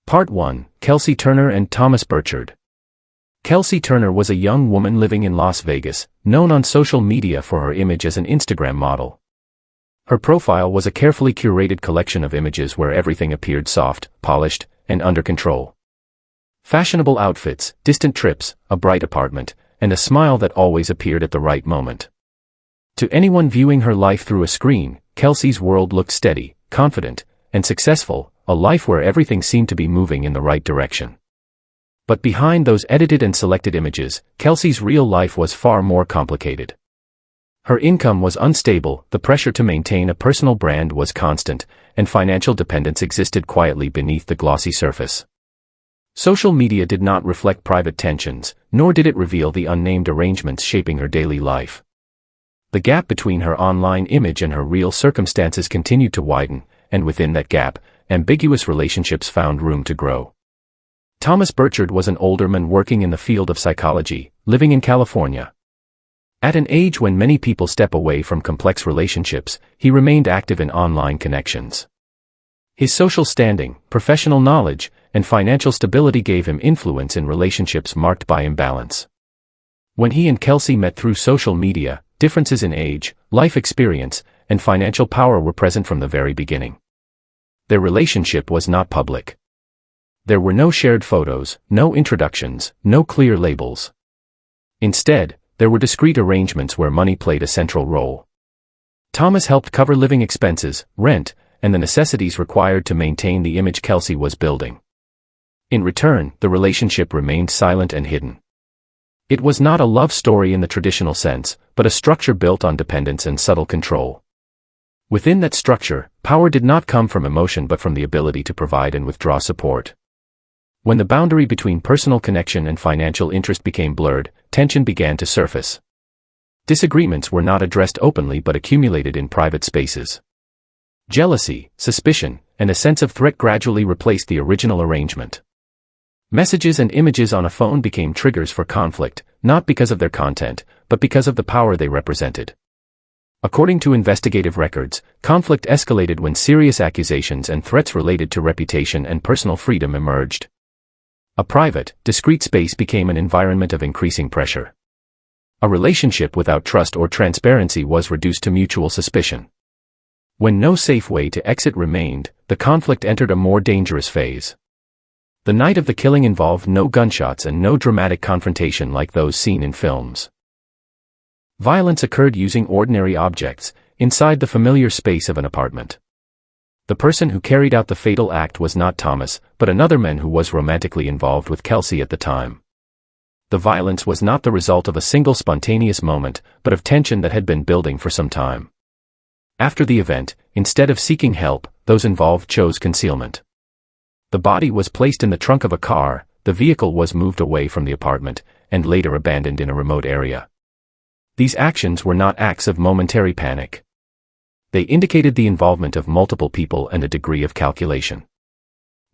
Part 1: Kelsey Turner and Thomas Burchard. Kelsey Turner was a young woman living in Las Vegas, known on social media for her image as an Instagram model. Her profile was a carefully curated collection of images where everything appeared soft, polished, and under control. Fashionable outfits, distant trips, a bright apartment, and a smile that always appeared at the right moment. To anyone viewing her life through a screen, Kelsey's world looked steady, confident, and successful, a life where everything seemed to be moving in the right direction. But behind those edited and selected images, Kelsey's real life was far more complicated. Her income was unstable, the pressure to maintain a personal brand was constant, and financial dependence existed quietly beneath the glossy surface. Social media did not reflect private tensions, nor did it reveal the unnamed arrangements shaping her daily life. The gap between her online image and her real circumstances continued to widen, and within that gap, ambiguous relationships found room to grow. Thomas Burchard was an older man working in the field of psychology, living in California. At an age when many people step away from complex relationships, he remained active in online connections. His social standing, professional knowledge, and financial stability gave him influence in relationships marked by imbalance. When he and Kelsey met through social media, differences in age, life experience, and financial power were present from the very beginning. Their relationship was not public. There were no shared photos, no introductions, no clear labels. Instead, there were discreet arrangements where money played a central role. Thomas helped cover living expenses, rent, and the necessities required to maintain the image Kelsey was building. In return, the relationship remained silent and hidden. It was not a love story in the traditional sense, but a structure built on dependence and subtle control. Within that structure, power did not come from emotion but from the ability to provide and withdraw support. When the boundary between personal connection and financial interest became blurred, tension began to surface. Disagreements were not addressed openly but accumulated in private spaces. Jealousy, suspicion, and a sense of threat gradually replaced the original arrangement. Messages and images on a phone became triggers for conflict, not because of their content, but because of the power they represented. According to investigative records, conflict escalated when serious accusations and threats related to reputation and personal freedom emerged. A private, discreet space became an environment of increasing pressure. A relationship without trust or transparency was reduced to mutual suspicion. When no safe way to exit remained, the conflict entered a more dangerous phase. The night of the killing involved no gunshots and no dramatic confrontation like those seen in films. Violence occurred using ordinary objects, inside the familiar space of an apartment. The person who carried out the fatal act was not Thomas, but another man who was romantically involved with Kelsey at the time. The violence was not the result of a single spontaneous moment, but of tension that had been building for some time. After the event, instead of seeking help, those involved chose concealment. The body was placed in the trunk of a car, the vehicle was moved away from the apartment, and later abandoned in a remote area. These actions were not acts of momentary panic. They indicated the involvement of multiple people and a degree of calculation.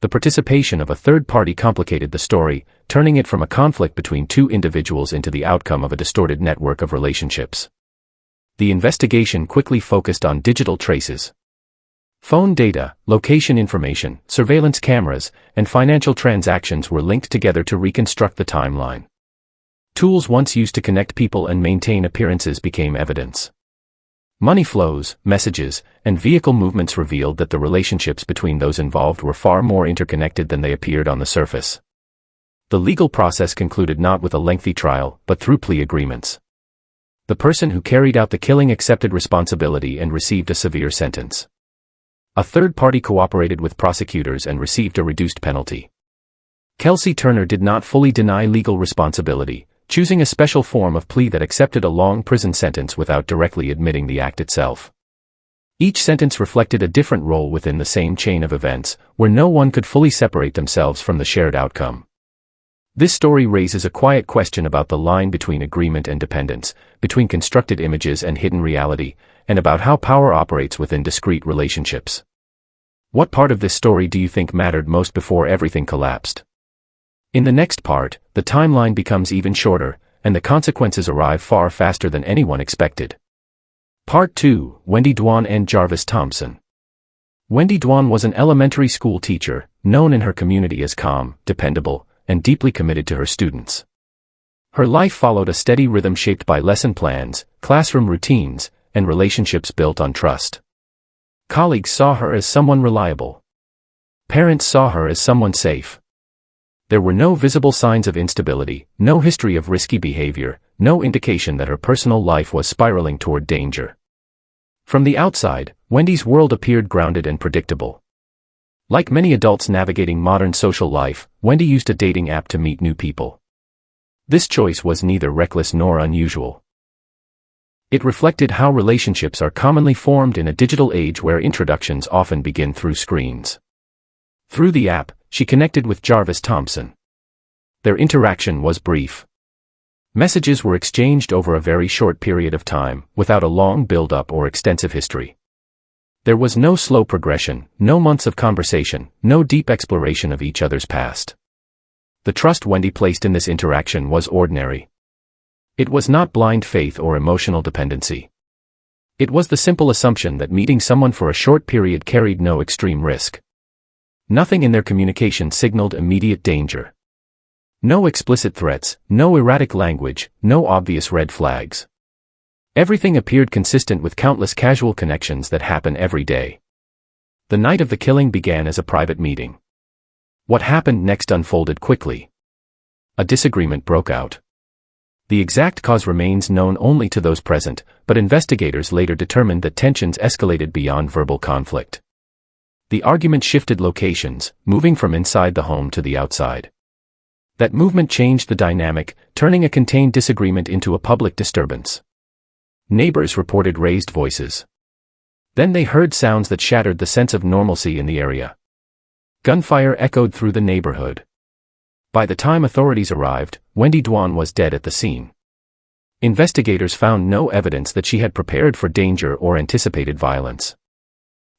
The participation of a third party complicated the story, turning it from a conflict between two individuals into the outcome of a distorted network of relationships. The investigation quickly focused on digital traces. Phone data, location information, surveillance cameras, and financial transactions were linked together to reconstruct the timeline. Tools once used to connect people and maintain appearances became evidence. Money flows, messages, and vehicle movements revealed that the relationships between those involved were far more interconnected than they appeared on the surface. The legal process concluded not with a lengthy trial, but through plea agreements. The person who carried out the killing accepted responsibility and received a severe sentence. A third party cooperated with prosecutors and received a reduced penalty. Kelsey Turner did not fully deny legal responsibility, choosing a special form of plea that accepted a long prison sentence without directly admitting the act itself. Each sentence reflected a different role within the same chain of events, where no one could fully separate themselves from the shared outcome. This story raises a quiet question about the line between agreement and dependence, between constructed images and hidden reality, and about how power operates within discrete relationships. What part of this story do you think mattered most before everything collapsed? In the next part, the timeline becomes even shorter, and the consequences arrive far faster than anyone expected. Part 2: Wendy Dwan and Jarvis Thompson. Wendy Dwan was an elementary school teacher, known in her community as calm, dependable, and deeply committed to her students. Her life followed a steady rhythm shaped by lesson plans, classroom routines, and relationships built on trust. Colleagues saw her as someone reliable. Parents saw her as someone safe. There were no visible signs of instability, no history of risky behavior, no indication that her personal life was spiraling toward danger. From the outside, Wendy's world appeared grounded and predictable. Like many adults navigating modern social life, Wendy used a dating app to meet new people. This choice was neither reckless nor unusual. It reflected how relationships are commonly formed in a digital age where introductions often begin through screens. Through the app, she connected with Jarvis Thompson. Their interaction was brief. Messages were exchanged over a very short period of time, without a long build-up or extensive history. There was no slow progression, no months of conversation, no deep exploration of each other's past. The trust Wendy placed in this interaction was ordinary. It was not blind faith or emotional dependency. It was the simple assumption that meeting someone for a short period carried no extreme risk. Nothing in their communication signaled immediate danger. No explicit threats, no erratic language, no obvious red flags. Everything appeared consistent with countless casual connections that happen every day. The night of the killing began as a private meeting. What happened next unfolded quickly. A disagreement broke out. The exact cause remains known only to those present, but investigators later determined that tensions escalated beyond verbal conflict. The argument shifted locations, moving from inside the home to the outside. That movement changed the dynamic, turning a contained disagreement into a public disturbance. Neighbors reported raised voices. Then they heard sounds that shattered the sense of normalcy in the area. Gunfire echoed through the neighborhood. By the time authorities arrived, Wendy Dwan was dead at the scene. Investigators found no evidence that she had prepared for danger or anticipated violence.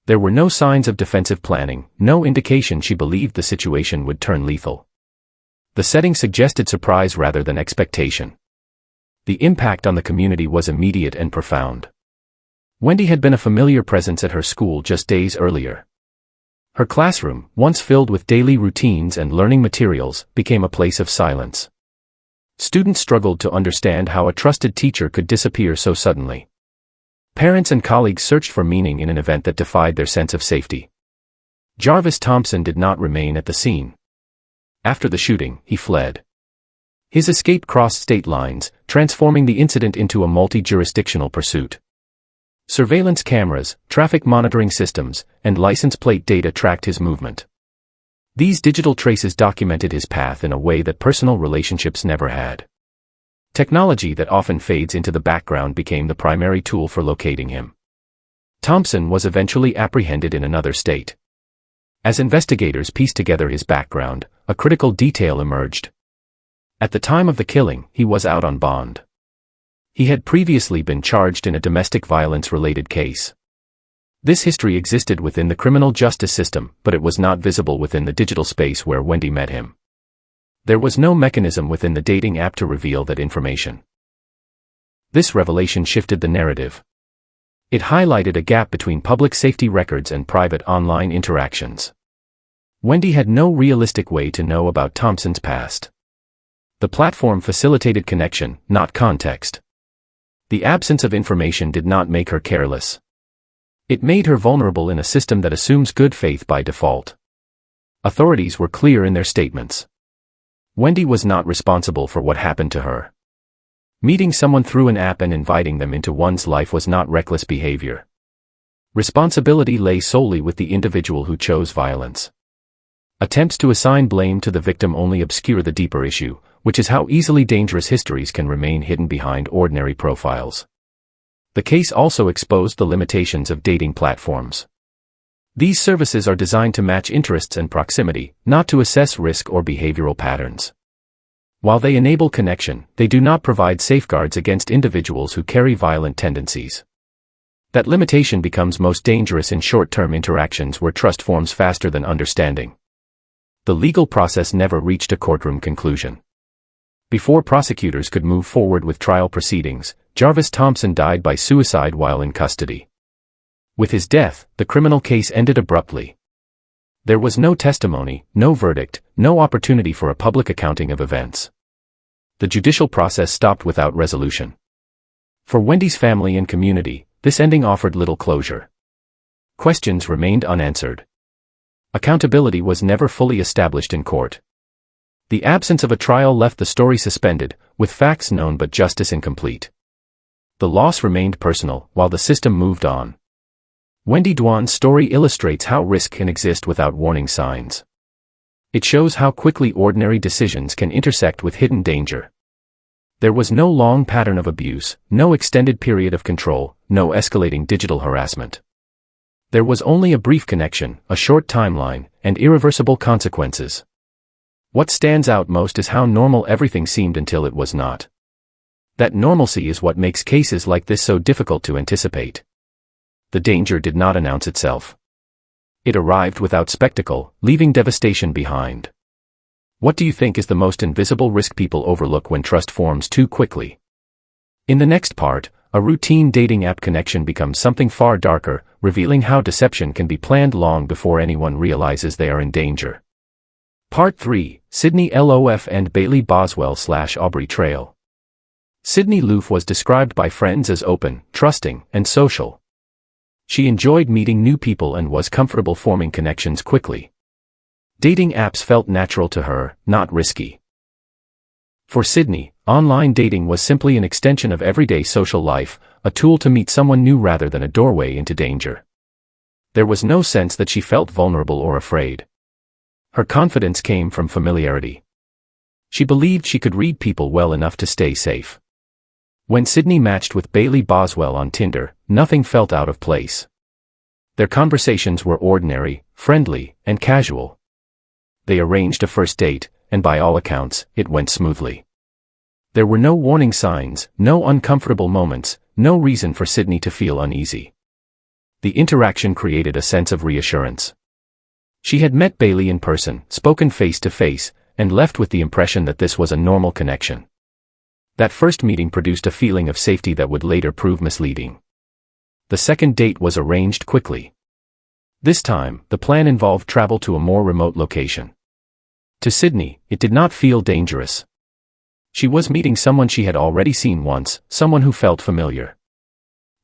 There were no signs of defensive planning, no indication she believed the situation would turn lethal. The setting suggested surprise rather than expectation. The impact on the community was immediate and profound. Wendy had been a familiar presence at her school just days earlier. Her classroom, once filled with daily routines and learning materials, became a place of silence. Students struggled to understand how a trusted teacher could disappear so suddenly. Parents and colleagues searched for meaning in an event that defied their sense of safety. Jarvis Thompson did not remain at the scene. After the shooting, he fled. His escape crossed state lines, transforming the incident into a multi-jurisdictional pursuit. Surveillance cameras, traffic monitoring systems, and license plate data tracked his movement. These digital traces documented his path in a way that personal relationships never had. Technology that often fades into the background became the primary tool for locating him. Thompson was eventually apprehended in another state. As investigators pieced together his background, a critical detail emerged. At the time of the killing, he was out on bond. He had previously been charged in a domestic violence-related case. This history existed within the criminal justice system, but it was not visible within the digital space where Wendy met him. There was no mechanism within the dating app to reveal that information. This revelation shifted the narrative. It highlighted a gap between public safety records and private online interactions. Wendy had no realistic way to know about Thompson's past. The platform facilitated connection, not context. The absence of information did not make her careless. It made her vulnerable in a system that assumes good faith by default. Authorities were clear in their statements. Wendy was not responsible for what happened to her. Meeting someone through an app and inviting them into one's life was not reckless behavior. Responsibility lay solely with the individual who chose violence. Attempts to assign blame to the victim only obscure the deeper issue, which is how easily dangerous histories can remain hidden behind ordinary profiles. The case also exposed the limitations of dating platforms. These services are designed to match interests and proximity, not to assess risk or behavioral patterns. While they enable connection, they do not provide safeguards against individuals who carry violent tendencies. That limitation becomes most dangerous in short-term interactions where trust forms faster than understanding. The legal process never reached a courtroom conclusion. Before prosecutors could move forward with trial proceedings, Jarvis Thompson died by suicide while in custody. With his death, the criminal case ended abruptly. There was no testimony, no verdict, no opportunity for a public accounting of events. The judicial process stopped without resolution. For Wendy's family and community, this ending offered little closure. Questions remained unanswered. Accountability was never fully established in court. The absence of a trial left the story suspended, with facts known but justice incomplete. The loss remained personal, while the system moved on. Wendy Dwan's story illustrates how risk can exist without warning signs. It shows how quickly ordinary decisions can intersect with hidden danger. There was no long pattern of abuse, no extended period of control, no escalating digital harassment. There was only a brief connection, a short timeline, and irreversible consequences. What stands out most is how normal everything seemed until it was not. That normalcy is what makes cases like this so difficult to anticipate. The danger did not announce itself. It arrived without spectacle, leaving devastation behind. What do you think is the most invisible risk people overlook when trust forms too quickly? In the next part, a routine dating app connection becomes something far darker, revealing how deception can be planned long before anyone realizes they are in danger. Part 3, Sydney Lof and Bailey Boswell/Aubrey Trail. Sydney Lof was described by friends as open, trusting, and social. She enjoyed meeting new people and was comfortable forming connections quickly. Dating apps felt natural to her, not risky. For Sydney, online dating was simply an extension of everyday social life, a tool to meet someone new rather than a doorway into danger. There was no sense that she felt vulnerable or afraid. Her confidence came from familiarity. She believed she could read people well enough to stay safe. When Sydney matched with Bailey Boswell on Tinder, nothing felt out of place. Their conversations were ordinary, friendly, and casual. They arranged a first date, and by all accounts, it went smoothly. There were no warning signs, no uncomfortable moments, no reason for Sydney to feel uneasy. The interaction created a sense of reassurance. She had met Bailey in person, spoken face to face, and left with the impression that this was a normal connection. That first meeting produced a feeling of safety that would later prove misleading. The second date was arranged quickly. This time, the plan involved travel to a more remote location. To Sydney, it did not feel dangerous. She was meeting someone she had already seen once, someone who felt familiar.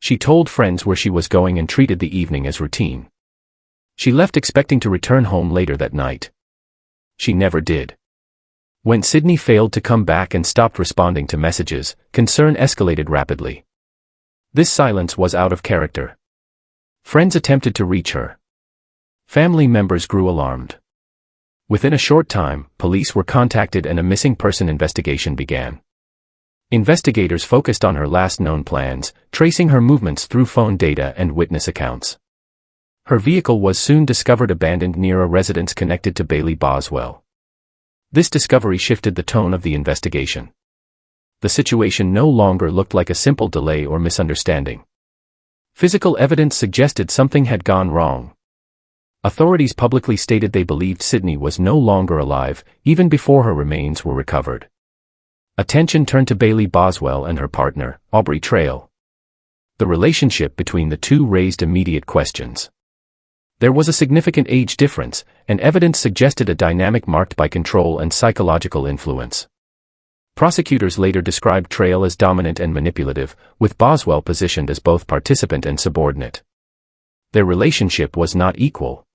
She told friends where she was going and treated the evening as routine. She left expecting to return home later that night. She never did. When Sydney failed to come back and stopped responding to messages, concern escalated rapidly. This silence was out of character. Friends attempted to reach her. Family members grew alarmed. Within a short time, police were contacted and a missing person investigation began. Investigators focused on her last known plans, tracing her movements through phone data and witness accounts. Her vehicle was soon discovered abandoned near a residence connected to Bailey Boswell. This discovery shifted the tone of the investigation. The situation no longer looked like a simple delay or misunderstanding. Physical evidence suggested something had gone wrong. Authorities publicly stated they believed Sydney was no longer alive, even before her remains were recovered. Attention turned to Bailey Boswell and her partner, Aubrey Trail. The relationship between the two raised immediate questions. There was a significant age difference, and evidence suggested a dynamic marked by control and psychological influence. Prosecutors later described Trail as dominant and manipulative, with Boswell positioned as both participant and subordinate. Their relationship was not equal.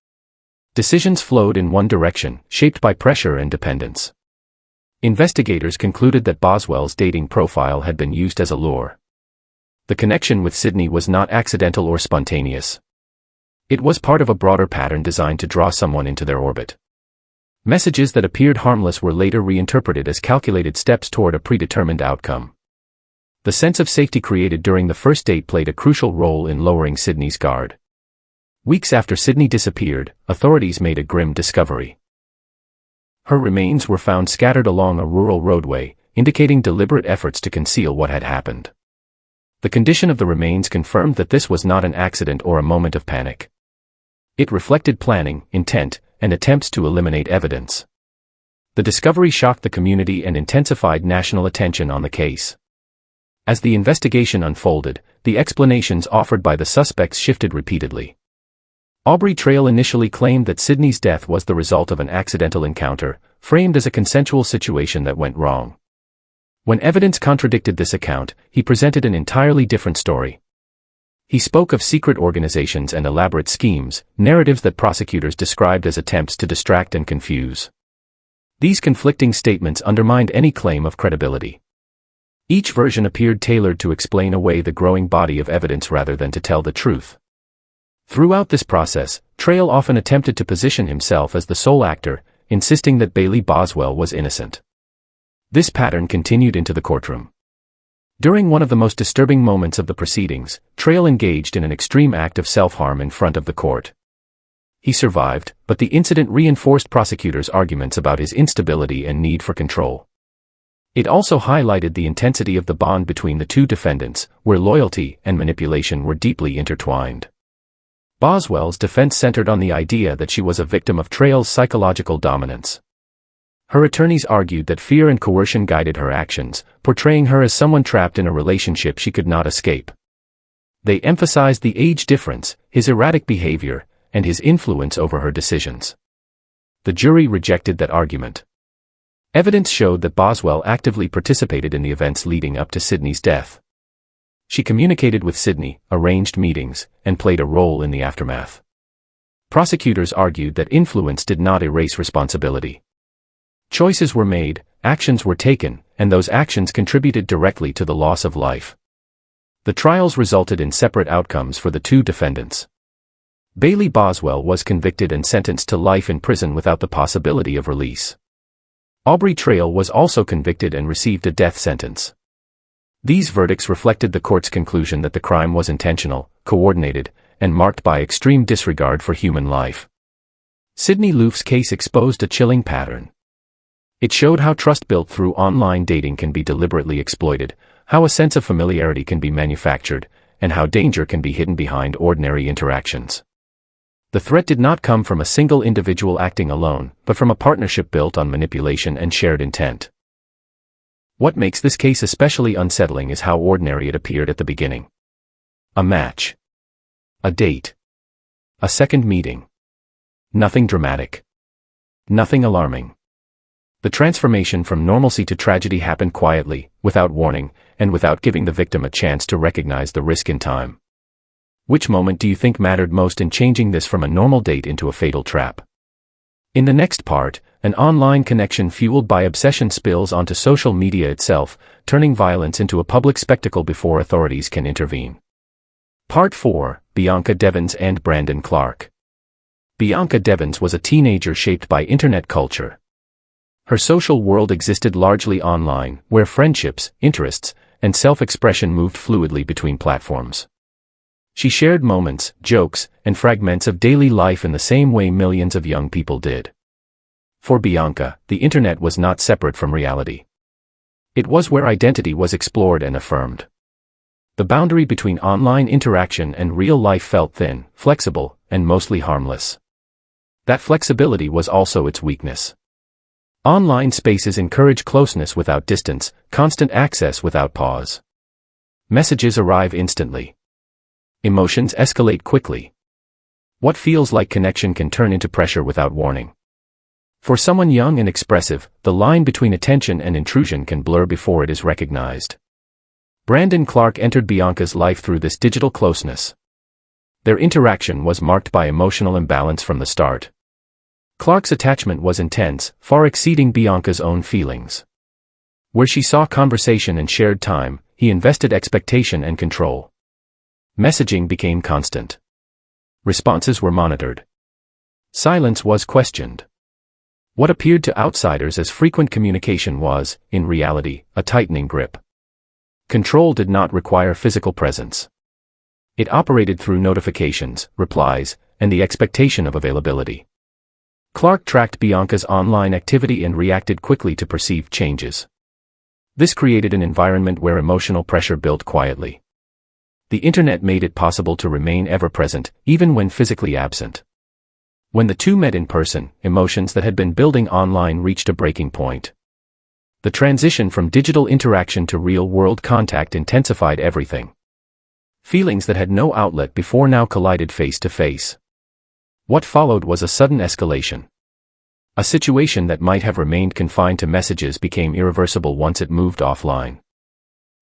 Decisions flowed in one direction, shaped by pressure and dependence. Investigators concluded that Boswell's dating profile had been used as a lure. The connection with Sydney was not accidental or spontaneous. It was part of a broader pattern designed to draw someone into their orbit. Messages that appeared harmless were later reinterpreted as calculated steps toward a predetermined outcome. The sense of safety created during the first date played a crucial role in lowering Sydney's guard. Weeks after Sydney disappeared, authorities made a grim discovery. Her remains were found scattered along a rural roadway, indicating deliberate efforts to conceal what had happened. The condition of the remains confirmed that this was not an accident or a moment of panic. It reflected planning, intent, and attempts to eliminate evidence. The discovery shocked the community and intensified national attention on the case. As the investigation unfolded, the explanations offered by the suspects shifted repeatedly. Aubrey Trail initially claimed that Sydney's death was the result of an accidental encounter, framed as a consensual situation that went wrong. When evidence contradicted this account, he presented an entirely different story. He spoke of secret organizations and elaborate schemes, narratives that prosecutors described as attempts to distract and confuse. These conflicting statements undermined any claim of credibility. Each version appeared tailored to explain away the growing body of evidence rather than to tell the truth. Throughout this process, Trail often attempted to position himself as the sole actor, insisting that Bailey Boswell was innocent. This pattern continued into the courtroom. During one of the most disturbing moments of the proceedings, Trail engaged in an extreme act of self-harm in front of the court. He survived, but the incident reinforced prosecutors' arguments about his instability and need for control. It also highlighted the intensity of the bond between the two defendants, where loyalty and manipulation were deeply intertwined. Boswell's defense centered on the idea that she was a victim of Trail's psychological dominance. Her attorneys argued that fear and coercion guided her actions, portraying her as someone trapped in a relationship she could not escape. They emphasized the age difference, his erratic behavior, and his influence over her decisions. The jury rejected that argument. Evidence showed that Boswell actively participated in the events leading up to Sydney's death. She communicated with Sydney, arranged meetings, and played a role in the aftermath. Prosecutors argued that influence did not erase responsibility. Choices were made, actions were taken, and those actions contributed directly to the loss of life. The trials resulted in separate outcomes for the two defendants. Bailey Boswell was convicted and sentenced to life in prison without the possibility of release. Aubrey Trail was also convicted and received a death sentence. These verdicts reflected the court's conclusion that the crime was intentional, coordinated, and marked by extreme disregard for human life. Sydney Loof's case exposed a chilling pattern. It showed how trust built through online dating can be deliberately exploited, how a sense of familiarity can be manufactured, and how danger can be hidden behind ordinary interactions. The threat did not come from a single individual acting alone, but from a partnership built on manipulation and shared intent. What makes this case especially unsettling is how ordinary it appeared at the beginning. A match. A date. A second meeting. Nothing dramatic. Nothing alarming. The transformation from normalcy to tragedy happened quietly, without warning, and without giving the victim a chance to recognize the risk in time. Which moment do you think mattered most in changing this from a normal date into a fatal trap? In the next part, an online connection fueled by obsession spills onto social media itself, turning violence into a public spectacle before authorities can intervene. Part 4, Bianca Devins and Brandon Clark. Bianca Devins was a teenager shaped by internet culture. Her social world existed largely online, where friendships, interests, and self-expression moved fluidly between platforms. She shared moments, jokes, and fragments of daily life in the same way millions of young people did. For Bianca, the internet was not separate from reality. It was where identity was explored and affirmed. The boundary between online interaction and real life felt thin, flexible, and mostly harmless. That flexibility was also its weakness. Online spaces encourage closeness without distance, constant access without pause. Messages arrive instantly. Emotions escalate quickly. What feels like connection can turn into pressure without warning. For someone young and expressive, the line between attention and intrusion can blur before it is recognized. Brandon Clark entered Bianca's life through this digital closeness. Their interaction was marked by emotional imbalance from the start. Clark's attachment was intense, far exceeding Bianca's own feelings. Where she saw conversation and shared time, he invested expectation and control. Messaging became constant. Responses were monitored. Silence was questioned. What appeared to outsiders as frequent communication was, in reality, a tightening grip. Control did not require physical presence. It operated through notifications, replies, and the expectation of availability. Clark tracked Bianca's online activity and reacted quickly to perceived changes. This created an environment where emotional pressure built quietly. The internet made it possible to remain ever-present, even when physically absent. When the two met in person, emotions that had been building online reached a breaking point. The transition from digital interaction to real-world contact intensified everything. Feelings that had no outlet before now collided face to face. What followed was a sudden escalation. A situation that might have remained confined to messages became irreversible once it moved offline.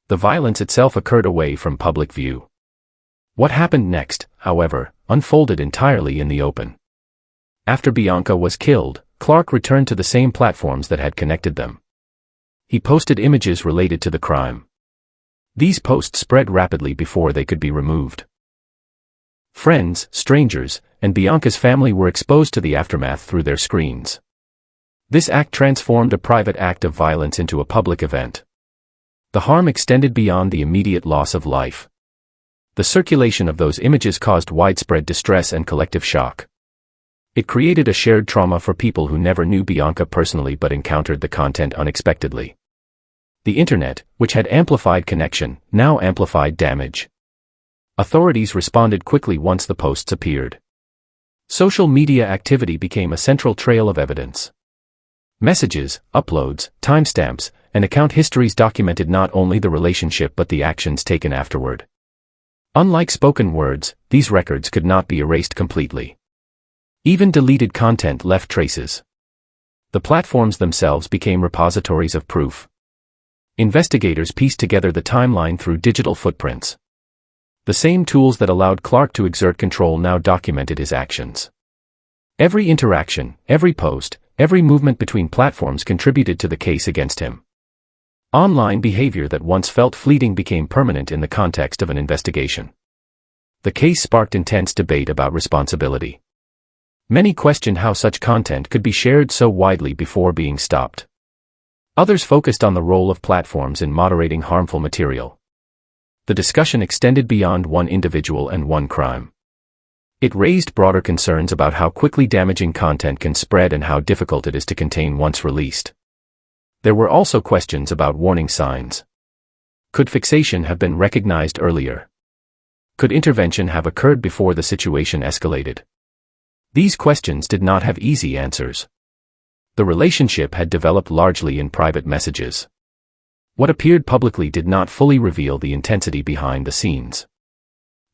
The violence itself occurred away from public view. What happened next, however, unfolded entirely in the open. After Bianca was killed, Clark returned to the same platforms that had connected them. He posted images related to the crime. These posts spread rapidly before they could be removed. Friends, strangers, and Bianca's family were exposed to the aftermath through their screens. This act transformed a private act of violence into a public event. The harm extended beyond the immediate loss of life. The circulation of those images caused widespread distress and collective shock. It created a shared trauma for people who never knew Bianca personally but encountered the content unexpectedly. The internet, which had amplified connection, now amplified damage. Authorities responded quickly once the posts appeared. Social media activity became a central trail of evidence. Messages, uploads, timestamps, and account histories documented not only the relationship but the actions taken afterward. Unlike spoken words, these records could not be erased completely. Even deleted content left traces. The platforms themselves became repositories of proof. Investigators pieced together the timeline through digital footprints. The same tools that allowed Clark to exert control now documented his actions. Every interaction, every post, every movement between platforms contributed to the case against him. Online behavior that once felt fleeting became permanent in the context of an investigation. The case sparked intense debate about responsibility. Many questioned how such content could be shared so widely before being stopped. Others focused on the role of platforms in moderating harmful material. The discussion extended beyond one individual and one crime. It raised broader concerns about how quickly damaging content can spread and how difficult it is to contain once released. There were also questions about warning signs. Could fixation have been recognized earlier? Could intervention have occurred before the situation escalated? These questions did not have easy answers. The relationship had developed largely in private messages. What appeared publicly did not fully reveal the intensity behind the scenes.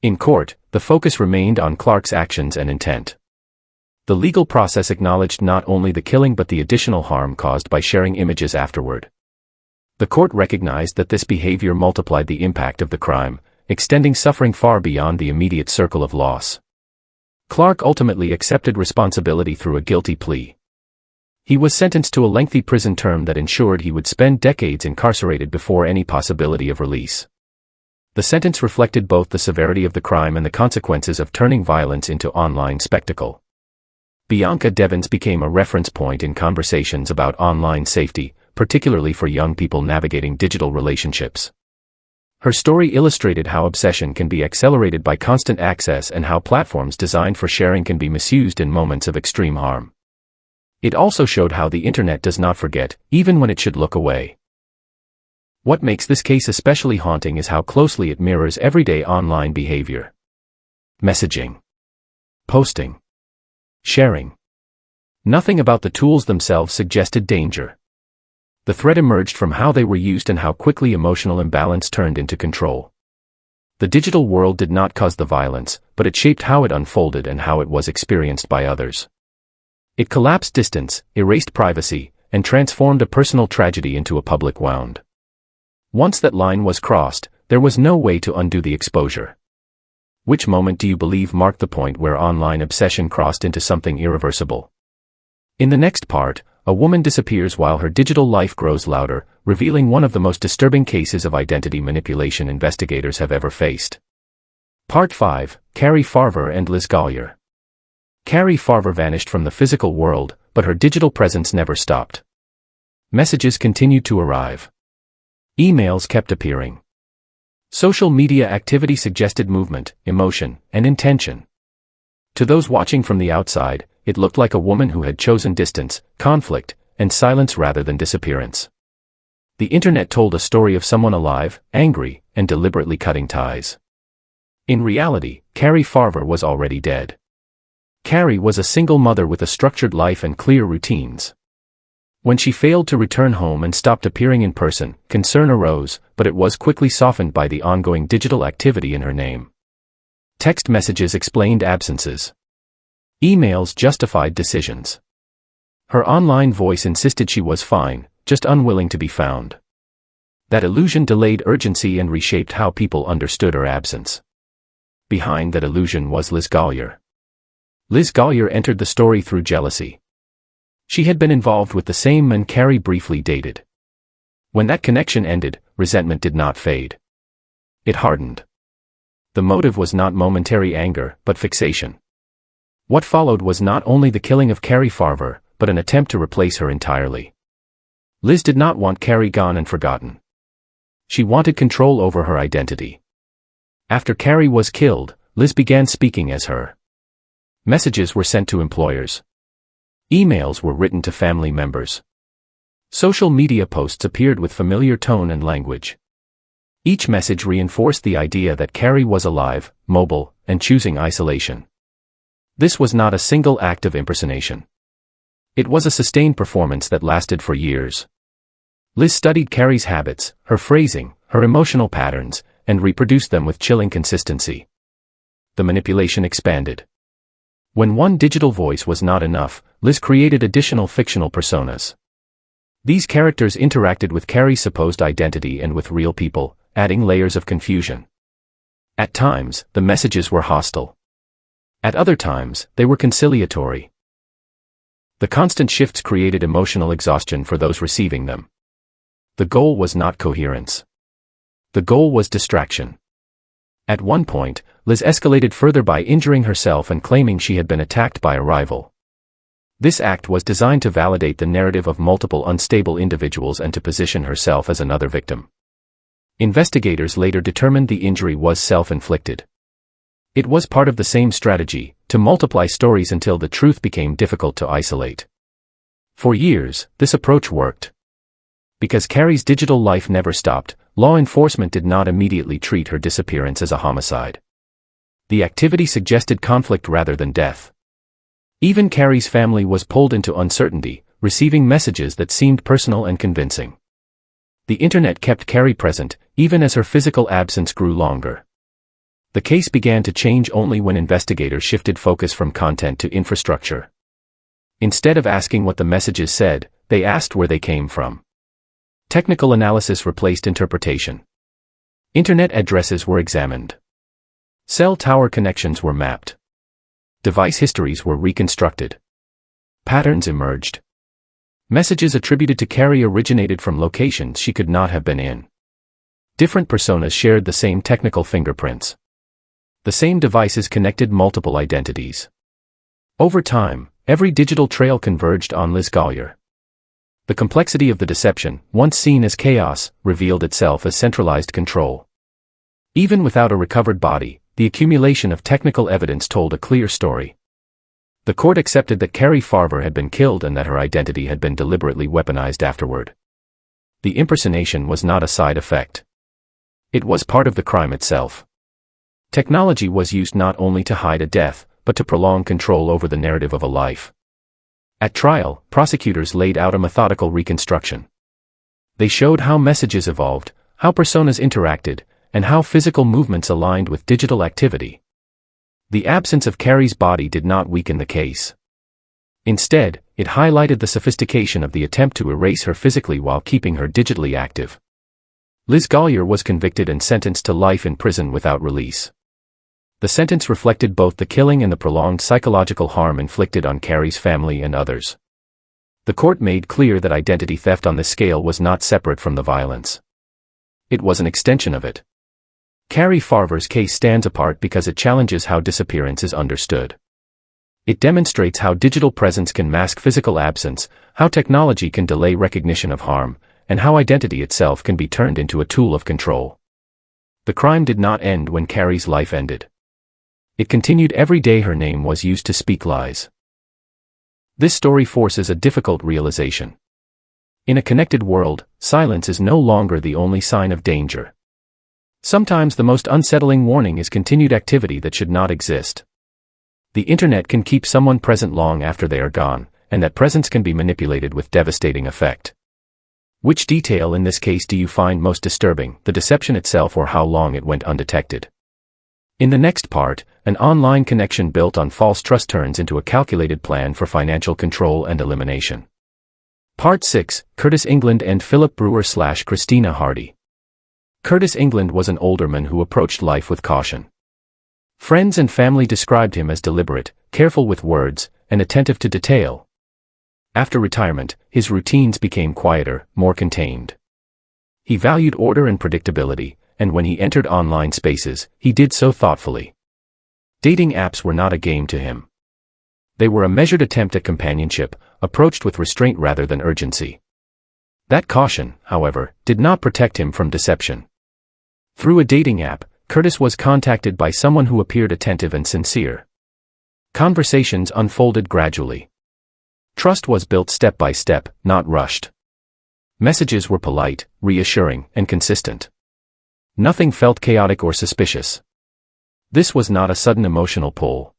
In court, the focus remained on Clark's actions and intent. The legal process acknowledged not only the killing but the additional harm caused by sharing images afterward. The court recognized that this behavior multiplied the impact of the crime, extending suffering far beyond the immediate circle of loss. Clark ultimately accepted responsibility through a guilty plea. He was sentenced to a lengthy prison term that ensured he would spend decades incarcerated before any possibility of release. The sentence reflected both the severity of the crime and the consequences of turning violence into online spectacle. Bianca Devins became a reference point in conversations about online safety, particularly for young people navigating digital relationships. Her story illustrated how obsession can be accelerated by constant access and how platforms designed for sharing can be misused in moments of extreme harm. It also showed how the internet does not forget, even when it should look away. What makes this case especially haunting is how closely it mirrors everyday online behavior. Messaging. Posting. Sharing. Nothing about the tools themselves suggested danger. The threat emerged from how they were used and how quickly emotional imbalance turned into control. The digital world did not cause the violence, but it shaped how it unfolded and how it was experienced by others. It collapsed distance, erased privacy, and transformed a personal tragedy into a public wound. Once that line was crossed, there was no way to undo the exposure. Which moment do you believe marked the point where online obsession crossed into something irreversible? In the next part, a woman disappears while her digital life grows louder, revealing one of the most disturbing cases of identity manipulation investigators have ever faced. Part 5, Carrie Farver and Liz Gollier. Carrie Farver vanished from the physical world, but her digital presence never stopped. Messages continued to arrive. Emails kept appearing. Social media activity suggested movement, emotion, and intention. To those watching from the outside, it looked like a woman who had chosen distance, conflict, and silence rather than disappearance. The internet told a story of someone alive, angry, and deliberately cutting ties. In reality, Carrie Farver was already dead. Carrie was a single mother with a structured life and clear routines. When she failed to return home and stopped appearing in person, concern arose, but it was quickly softened by the ongoing digital activity in her name. Text messages explained absences. Emails justified decisions. Her online voice insisted she was fine, just unwilling to be found. That illusion delayed urgency and reshaped how people understood her absence. Behind that illusion was Liz Gollier. Liz Gollier entered the story through jealousy. She had been involved with the same man Carrie briefly dated. When that connection ended, resentment did not fade. It hardened. The motive was not momentary anger, but fixation. What followed was not only the killing of Carrie Farver, but an attempt to replace her entirely. Liz did not want Carrie gone and forgotten. She wanted control over her identity. After Carrie was killed, Liz began speaking as her. Messages were sent to employers. Emails were written to family members. Social media posts appeared with familiar tone and language. Each message reinforced the idea that Carrie was alive, mobile, and choosing isolation. This was not a single act of impersonation. It was a sustained performance that lasted for years. Liz studied Carrie's habits, her phrasing, her emotional patterns, and reproduced them with chilling consistency. The manipulation expanded. When one digital voice was not enough, Liz created additional fictional personas. These characters interacted with Carrie's supposed identity and with real people, adding layers of confusion. At times, the messages were hostile. At other times, they were conciliatory. The constant shifts created emotional exhaustion for those receiving them. The goal was not coherence. The goal was distraction. At one point, Liz escalated further by injuring herself and claiming she had been attacked by a rival. This act was designed to validate the narrative of multiple unstable individuals and to position herself as another victim. Investigators later determined the injury was self-inflicted. It was part of the same strategy, to multiply stories until the truth became difficult to isolate. For years, this approach worked. Because Carrie's digital life never stopped, law enforcement did not immediately treat her disappearance as a homicide. The activity suggested conflict rather than death. Even Carrie's family was pulled into uncertainty, receiving messages that seemed personal and convincing. The internet kept Carrie present, even as her physical absence grew longer. The case began to change only when investigators shifted focus from content to infrastructure. Instead of asking what the messages said, they asked where they came from. Technical analysis replaced interpretation. Internet addresses were examined. Cell tower connections were mapped. Device histories were reconstructed. Patterns emerged. Messages attributed to Carrie originated from locations she could not have been in. Different personas shared the same technical fingerprints. The same devices connected multiple identities. Over time, every digital trail converged on Liz Gollier. The complexity of the deception, once seen as chaos, revealed itself as centralized control. Even without a recovered body, the accumulation of technical evidence told a clear story. The court accepted that Carrie Farver had been killed and that her identity had been deliberately weaponized afterward. The impersonation was not a side effect. It was part of the crime itself. Technology was used not only to hide a death, but to prolong control over the narrative of a life. At trial, prosecutors laid out a methodical reconstruction. They showed how messages evolved, how personas interacted, and how physical movements aligned with digital activity. The absence of Carrie's body did not weaken the case. Instead, it highlighted the sophistication of the attempt to erase her physically while keeping her digitally active. Liz Gollier was convicted and sentenced to life in prison without release. The sentence reflected both the killing and the prolonged psychological harm inflicted on Carrie's family and others. The court made clear that identity theft on this scale was not separate from the violence. It was an extension of it. Carrie Farver's case stands apart because it challenges how disappearance is understood. It demonstrates how digital presence can mask physical absence, how technology can delay recognition of harm, and how identity itself can be turned into a tool of control. The crime did not end when Carrie's life ended. It continued every day her name was used to speak lies. This story forces a difficult realization. In a connected world, silence is no longer the only sign of danger. Sometimes the most unsettling warning is continued activity that should not exist. The internet can keep someone present long after they are gone, and that presence can be manipulated with devastating effect. Which detail in this case do you find most disturbing, the deception itself or how long it went undetected? In the next part, an online connection built on false trust turns into a calculated plan for financial control and elimination. Part 6, Curtis England and Philip Brewer/Christina Hardy. Curtis England was an alderman who approached life with caution. Friends and family described him as deliberate, careful with words, and attentive to detail. After retirement, his routines became quieter, more contained. He valued order and predictability, and when he entered online spaces, he did so thoughtfully. Dating apps were not a game to him. They were a measured attempt at companionship, approached with restraint rather than urgency. That caution, however, did not protect him from deception. Through a dating app, Curtis was contacted by someone who appeared attentive and sincere. Conversations unfolded gradually. Trust was built step by step, not rushed. Messages were polite, reassuring, and consistent. Nothing felt chaotic or suspicious. This was not a sudden emotional pull.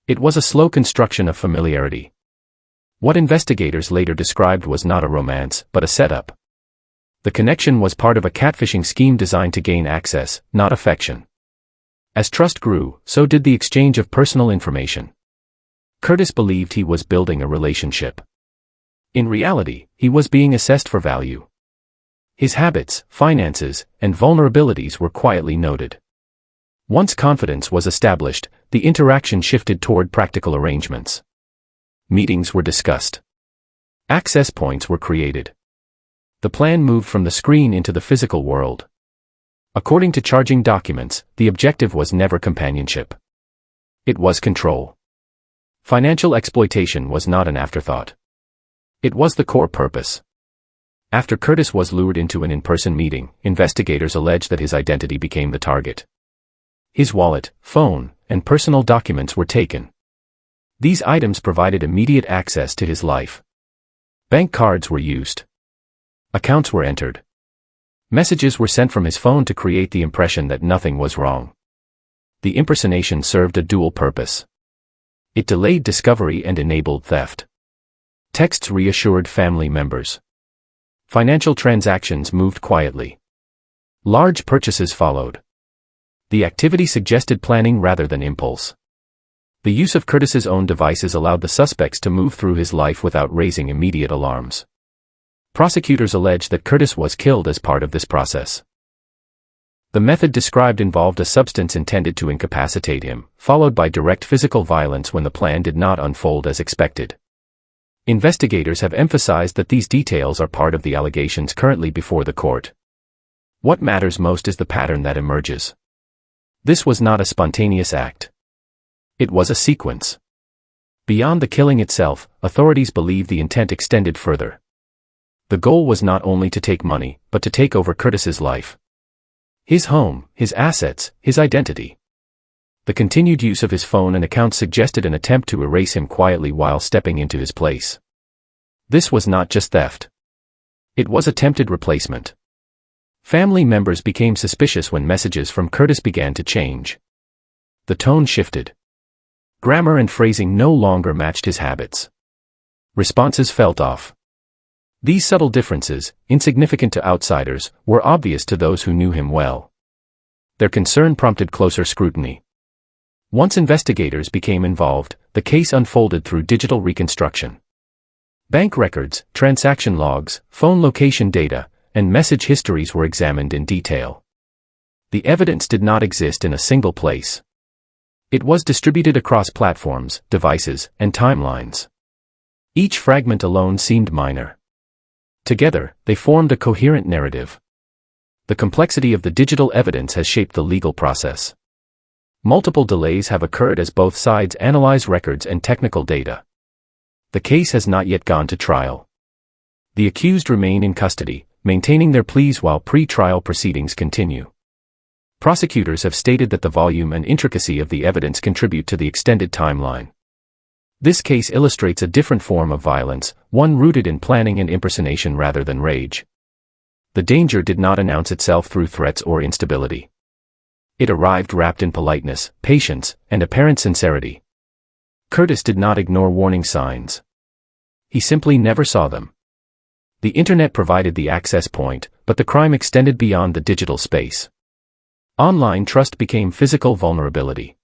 It was a slow construction of familiarity. What investigators later described was not a romance, but a setup. The connection was part of a catfishing scheme designed to gain access, not affection. As trust grew, so did the exchange of personal information. Curtis believed he was building a relationship. In reality, he was being assessed for value. His habits, finances, and vulnerabilities were quietly noted. Once confidence was established, the interaction shifted toward practical arrangements. Meetings were discussed. Access points were created. The plan moved from the screen into the physical world. According to charging documents, the objective was never companionship. It was control. Financial exploitation was not an afterthought. It was the core purpose. After Curtis was lured into an in-person meeting, investigators alleged that his identity became the target. His wallet, phone, and personal documents were taken. These items provided immediate access to his life. Bank cards were used. Accounts were entered. Messages were sent from his phone to create the impression that nothing was wrong. The impersonation served a dual purpose. It delayed discovery and enabled theft. Texts reassured family members. Financial transactions moved quietly. Large purchases followed. The activity suggested planning rather than impulse. The use of Curtis's own devices allowed the suspects to move through his life without raising immediate alarms. Prosecutors alleged that Curtis was killed as part of this process. The method described involved a substance intended to incapacitate him, followed by direct physical violence when the plan did not unfold as expected. Investigators have emphasized that these details are part of the allegations currently before the court. What matters most is the pattern that emerges. This was not a spontaneous act. It was a sequence. Beyond the killing itself, authorities believe the intent extended further. The goal was not only to take money, but to take over Curtis's life. His home, his assets, his identity. The continued use of his phone and accounts suggested an attempt to erase him quietly while stepping into his place. This was not just theft. It was attempted replacement. Family members became suspicious when messages from Curtis began to change. The tone shifted. Grammar and phrasing no longer matched his habits. Responses felt off. These subtle differences, insignificant to outsiders, were obvious to those who knew him well. Their concern prompted closer scrutiny. Once investigators became involved, the case unfolded through digital reconstruction. Bank records, transaction logs, phone location data, and message histories were examined in detail. The evidence did not exist in a single place. It was distributed across platforms, devices, and timelines. Each fragment alone seemed minor. Together, they formed a coherent narrative. The complexity of the digital evidence has shaped the legal process. Multiple delays have occurred as both sides analyze records and technical data. The case has not yet gone to trial. The accused remain in custody, maintaining their pleas while pre-trial proceedings continue. Prosecutors have stated that the volume and intricacy of the evidence contribute to the extended timeline. This case illustrates a different form of violence, one rooted in planning and impersonation rather than rage. The danger did not announce itself through threats or instability. It arrived wrapped in politeness, patience, and apparent sincerity. Curtis did not ignore warning signs. He simply never saw them. The internet provided the access point, but the crime extended beyond the digital space. Online trust became physical vulnerability.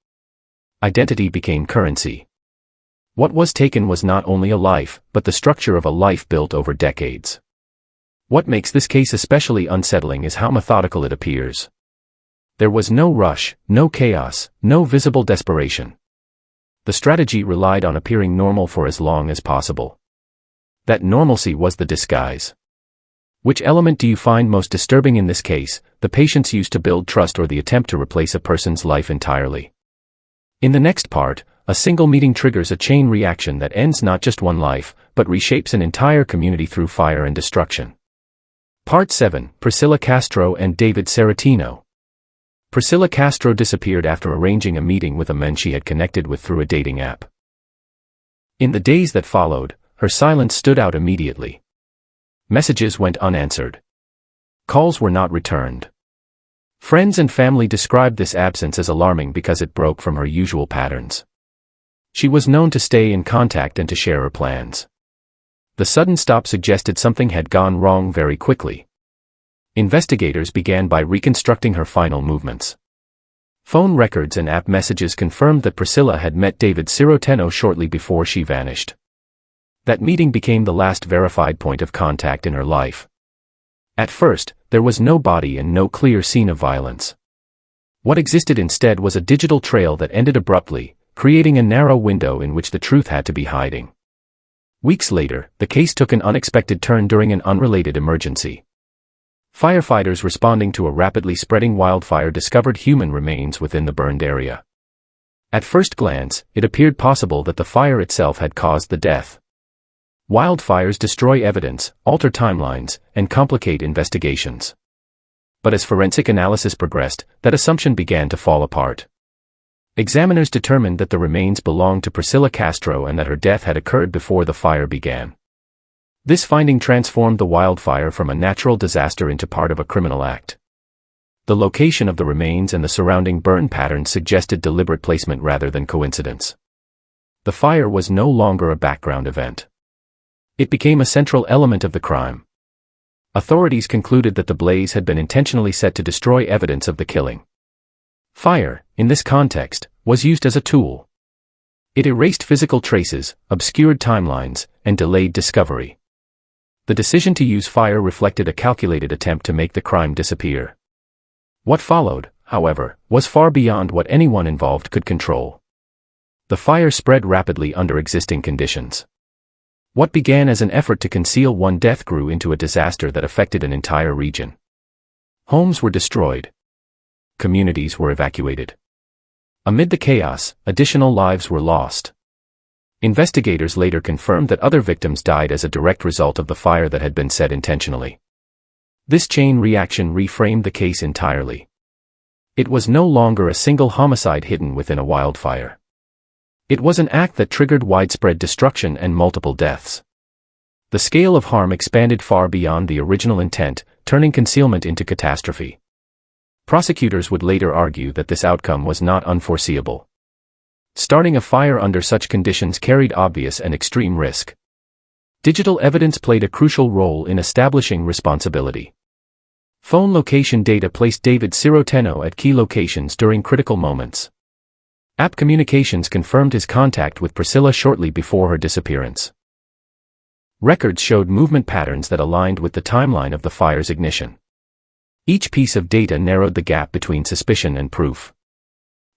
Identity became currency. What was taken was not only a life, but the structure of a life built over decades. What makes this case especially unsettling is how methodical it appears. There was no rush, no chaos, no visible desperation. The strategy relied on appearing normal for as long as possible. That normalcy was the disguise. Which element do you find most disturbing in this case, the patience used to build trust or the attempt to replace a person's life entirely? In the next part, a single meeting triggers a chain reaction that ends not just one life, but reshapes an entire community through fire and destruction. Part 7, Priscilla Castro and David Saratino. Priscilla Castro disappeared after arranging a meeting with a man she had connected with through a dating app. In the days that followed, her silence stood out immediately. Messages went unanswered. Calls were not returned. Friends and family described this absence as alarming because it broke from her usual patterns. She was known to stay in contact and to share her plans. The sudden stop suggested something had gone wrong very quickly. Investigators began by reconstructing her final movements. Phone records and app messages confirmed that Priscilla had met David Saratino shortly before she vanished. That meeting became the last verified point of contact in her life. At first, there was no body and no clear scene of violence. What existed instead was a digital trail that ended abruptly, creating a narrow window in which the truth had to be hiding. Weeks later, the case took an unexpected turn during an unrelated emergency. Firefighters responding to a rapidly spreading wildfire discovered human remains within the burned area. At first glance, it appeared possible that the fire itself had caused the death. Wildfires destroy evidence, alter timelines, and complicate investigations. But as forensic analysis progressed, that assumption began to fall apart. Examiners determined that the remains belonged to Priscilla Castro and that her death had occurred before the fire began. This finding transformed the wildfire from a natural disaster into part of a criminal act. The location of the remains and the surrounding burn patterns suggested deliberate placement rather than coincidence. The fire was no longer a background event. It became a central element of the crime. Authorities concluded that the blaze had been intentionally set to destroy evidence of the killing. Fire, in this context, was used as a tool. It erased physical traces, obscured timelines, and delayed discovery. The decision to use fire reflected a calculated attempt to make the crime disappear. What followed, however, was far beyond what anyone involved could control. The fire spread rapidly under existing conditions. What began as an effort to conceal one death grew into a disaster that affected an entire region. Homes were destroyed. Communities were evacuated. Amid the chaos, additional lives were lost. Investigators later confirmed that other victims died as a direct result of the fire that had been set intentionally. This chain reaction reframed the case entirely. It was no longer a single homicide hidden within a wildfire. It was an act that triggered widespread destruction and multiple deaths. The scale of harm expanded far beyond the original intent, turning concealment into catastrophe. Prosecutors would later argue that this outcome was not unforeseeable. Starting a fire under such conditions carried obvious and extreme risk. Digital evidence played a crucial role in establishing responsibility. Phone location data placed David Saratino at key locations during critical moments. App communications confirmed his contact with Priscilla shortly before her disappearance. Records showed movement patterns that aligned with the timeline of the fire's ignition. Each piece of data narrowed the gap between suspicion and proof.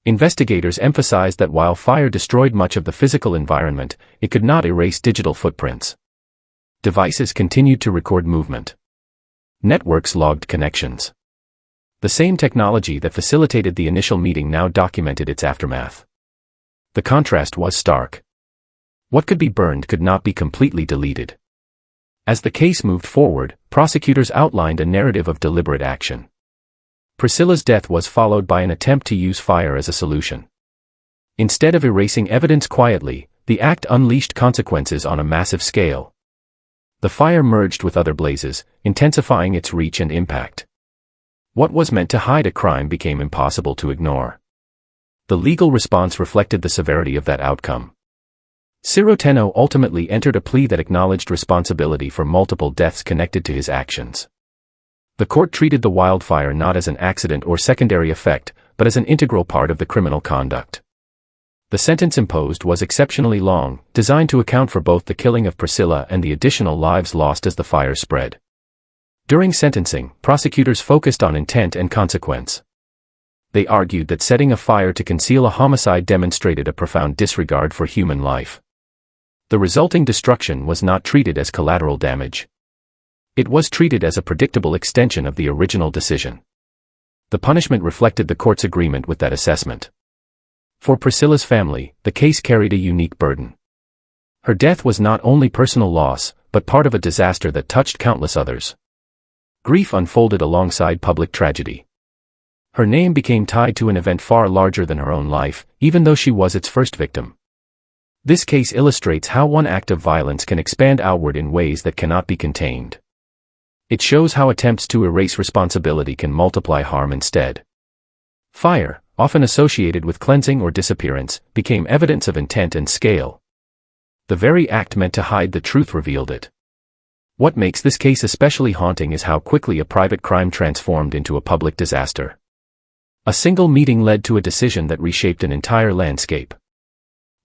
Investigators emphasized that while fire destroyed much of the physical environment, it could not erase digital footprints. Devices continued to record movement. Networks logged connections. The same technology that facilitated the initial meeting now documented its aftermath. The contrast was stark. What could be burned could not be completely deleted. As the case moved forward, prosecutors outlined a narrative of deliberate action. Priscilla's death was followed by an attempt to use fire as a solution. Instead of erasing evidence quietly, the act unleashed consequences on a massive scale. The fire merged with other blazes, intensifying its reach and impact. What was meant to hide a crime became impossible to ignore. The legal response reflected the severity of that outcome. Siroteno ultimately entered a plea that acknowledged responsibility for multiple deaths connected to his actions. The court treated the wildfire not as an accident or secondary effect, but as an integral part of the criminal conduct. The sentence imposed was exceptionally long, designed to account for both the killing of Priscilla and the additional lives lost as the fire spread. During sentencing, prosecutors focused on intent and consequence. They argued that setting a fire to conceal a homicide demonstrated a profound disregard for human life. The resulting destruction was not treated as collateral damage. It was treated as a predictable extension of the original decision. The punishment reflected the court's agreement with that assessment. For Priscilla's family, the case carried a unique burden. Her death was not only personal loss, but part of a disaster that touched countless others. Grief unfolded alongside public tragedy. Her name became tied to an event far larger than her own life, even though she was its first victim. This case illustrates how one act of violence can expand outward in ways that cannot be contained. It shows how attempts to erase responsibility can multiply harm instead. Fire, often associated with cleansing or disappearance, became evidence of intent and scale. The very act meant to hide the truth revealed it. What makes this case especially haunting is how quickly a private crime transformed into a public disaster. A single meeting led to a decision that reshaped an entire landscape.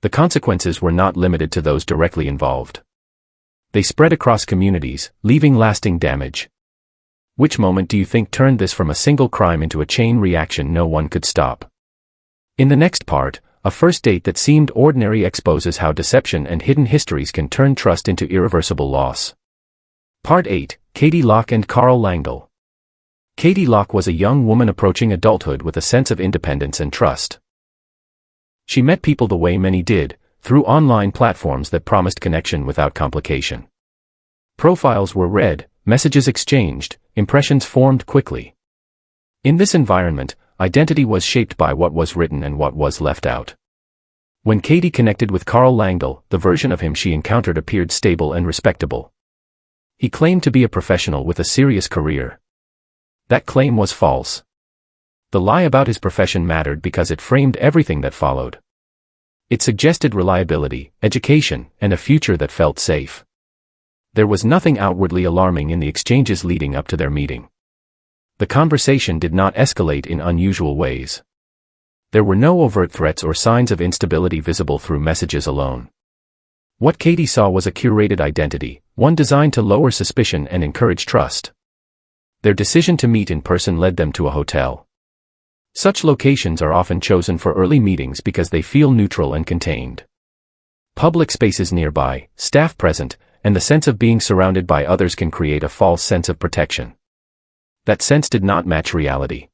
The consequences were not limited to those directly involved. They spread across communities, leaving lasting damage. Which moment do you think turned this from a single crime into a chain reaction no one could stop? In the next part, a first date that seemed ordinary exposes how deception and hidden histories can turn trust into irreversible loss. Part 8, Katie Locke and Carl Langdell. Katie Locke was a young woman approaching adulthood with a sense of independence and trust. She met people the way many did, through online platforms that promised connection without complication. Profiles were read, messages exchanged, impressions formed quickly. In this environment, identity was shaped by what was written and what was left out. When Katie connected with Carl Langdell, the version of him she encountered appeared stable and respectable. He claimed to be a professional with a serious career. That claim was false. The lie about his profession mattered because it framed everything that followed. It suggested reliability, education, and a future that felt safe. There was nothing outwardly alarming in the exchanges leading up to their meeting. The conversation did not escalate in unusual ways. There were no overt threats or signs of instability visible through messages alone. What Katie saw was a curated identity, one designed to lower suspicion and encourage trust. Their decision to meet in person led them to a hotel. Such locations are often chosen for early meetings because they feel neutral and contained. Public spaces nearby, staff present, and the sense of being surrounded by others can create a false sense of protection. That sense did not match reality.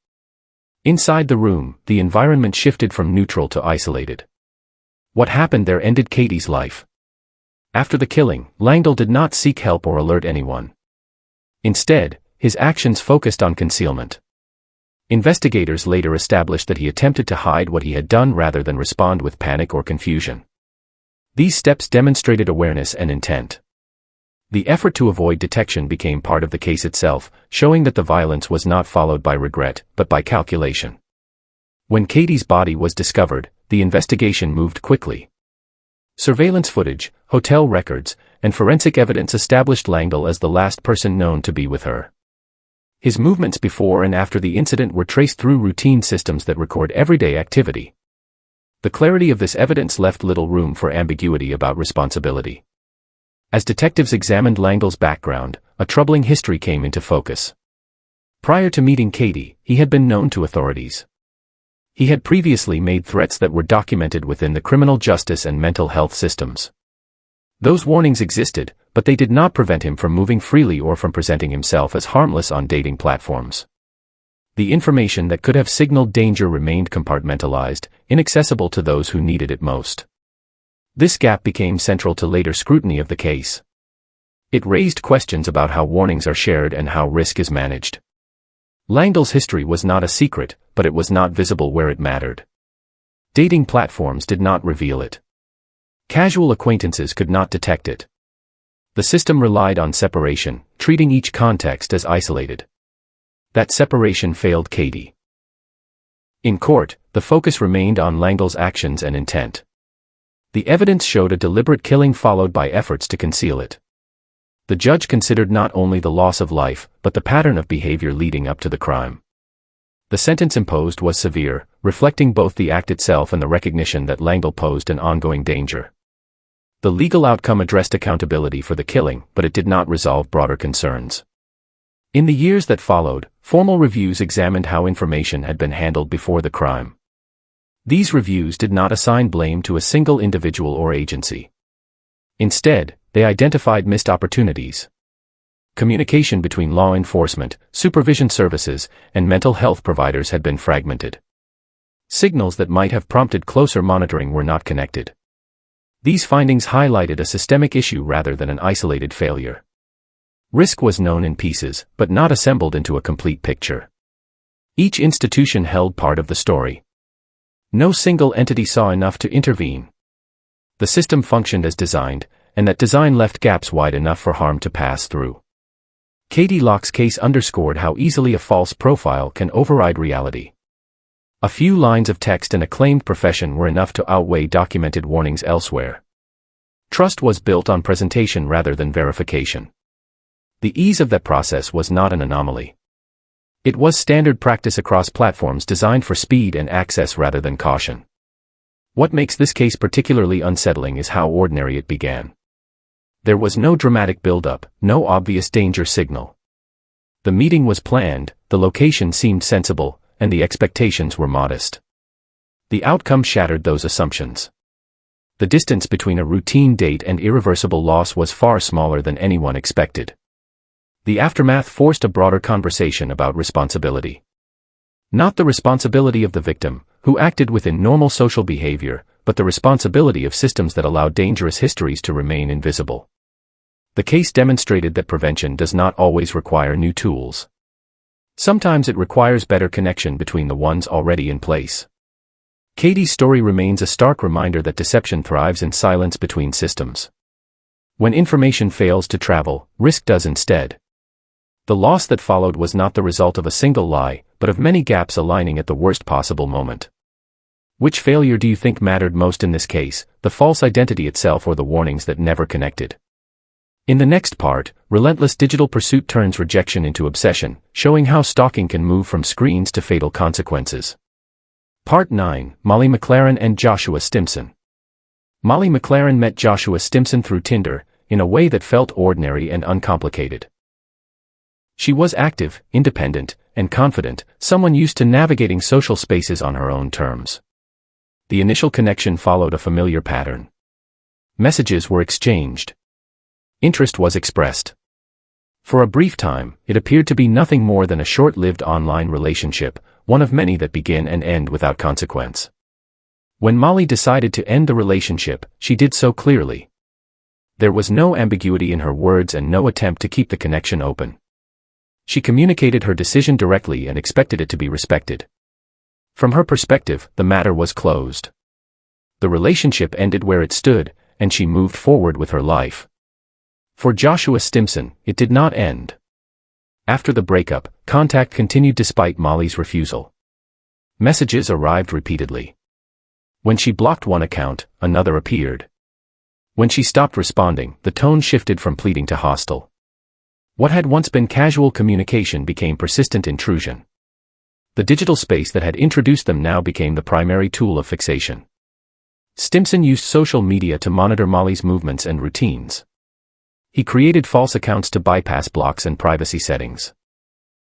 Inside the room, the environment shifted from neutral to isolated. What happened there ended Katie's life. After the killing, Langdell did not seek help or alert anyone. Instead, his actions focused on concealment. Investigators later established that he attempted to hide what he had done rather than respond with panic or confusion. These steps demonstrated awareness and intent. The effort to avoid detection became part of the case itself, showing that the violence was not followed by regret, but by calculation. When Katie's body was discovered, the investigation moved quickly. Surveillance footage, hotel records, and forensic evidence established Langdell as the last person known to be with her. His movements before and after the incident were traced through routine systems that record everyday activity. The clarity of this evidence left little room for ambiguity about responsibility. As detectives examined Langdell's background, a troubling history came into focus. Prior to meeting Katie, he had been known to authorities. He had previously made threats that were documented within the criminal justice and mental health systems. Those warnings existed, but they did not prevent him from moving freely or from presenting himself as harmless on dating platforms. The information that could have signaled danger remained compartmentalized, inaccessible to those who needed it most. This gap became central to later scrutiny of the case. It raised questions about how warnings are shared and how risk is managed. Langdell's history was not a secret, but it was not visible where it mattered. Dating platforms did not reveal it. Casual acquaintances could not detect it. The system relied on separation, treating each context as isolated. That separation failed Katie. In court, the focus remained on Langdell's actions and intent. The evidence showed a deliberate killing followed by efforts to conceal it. The judge considered not only the loss of life, but the pattern of behavior leading up to the crime. The sentence imposed was severe, reflecting both the act itself and the recognition that Langle posed an ongoing danger. The legal outcome addressed accountability for the killing, but it did not resolve broader concerns. In the years that followed, formal reviews examined how information had been handled before the crime. These reviews did not assign blame to a single individual or agency. Instead, they identified missed opportunities. Communication between law enforcement, supervision services, and mental health providers had been fragmented. Signals that might have prompted closer monitoring were not connected. These findings highlighted a systemic issue rather than an isolated failure. Risk was known in pieces, but not assembled into a complete picture. Each institution held part of the story. No single entity saw enough to intervene. The system functioned as designed, and that design left gaps wide enough for harm to pass through. Katie Locke's case underscored how easily a false profile can override reality. A few lines of text and a claimed profession were enough to outweigh documented warnings elsewhere. Trust was built on presentation rather than verification. The ease of that process was not an anomaly. It was standard practice across platforms designed for speed and access rather than caution. What makes this case particularly unsettling is how ordinary it began. There was no dramatic build-up, no obvious danger signal. The meeting was planned, the location seemed sensible, and the expectations were modest. The outcome shattered those assumptions. The distance between a routine date and irreversible loss was far smaller than anyone expected. The aftermath forced a broader conversation about responsibility. Not the responsibility of the victim, who acted within normal social behavior, but the responsibility of systems that allow dangerous histories to remain invisible. The case demonstrated that prevention does not always require new tools. Sometimes it requires better connection between the ones already in place. Katie's story remains a stark reminder that deception thrives in silence between systems. When information fails to travel, risk does instead. The loss that followed was not the result of a single lie, but of many gaps aligning at the worst possible moment. Which failure do you think mattered most in this case, the false identity itself or the warnings that never connected? In the next part, relentless digital pursuit turns rejection into obsession, showing how stalking can move from screens to fatal consequences. Part 9, Molly McLaren and Joshua Stimson. Molly McLaren met Joshua Stimson through Tinder, in a way that felt ordinary and uncomplicated. She was active, independent, and confident, someone used to navigating social spaces on her own terms. The initial connection followed a familiar pattern. Messages were exchanged. Interest was expressed. For a brief time, it appeared to be nothing more than a short-lived online relationship, one of many that begin and end without consequence. When Molly decided to end the relationship, she did so clearly. There was no ambiguity in her words and no attempt to keep the connection open. She communicated her decision directly and expected it to be respected. From her perspective, the matter was closed. The relationship ended where it stood, and she moved forward with her life. For Joshua Stimson, it did not end. After the breakup, contact continued despite Molly's refusal. Messages arrived repeatedly. When she blocked one account, another appeared. When she stopped responding, the tone shifted from pleading to hostile. What had once been casual communication became persistent intrusion. The digital space that had introduced them now became the primary tool of fixation. Stimson used social media to monitor Molly's movements and routines. He created false accounts to bypass blocks and privacy settings.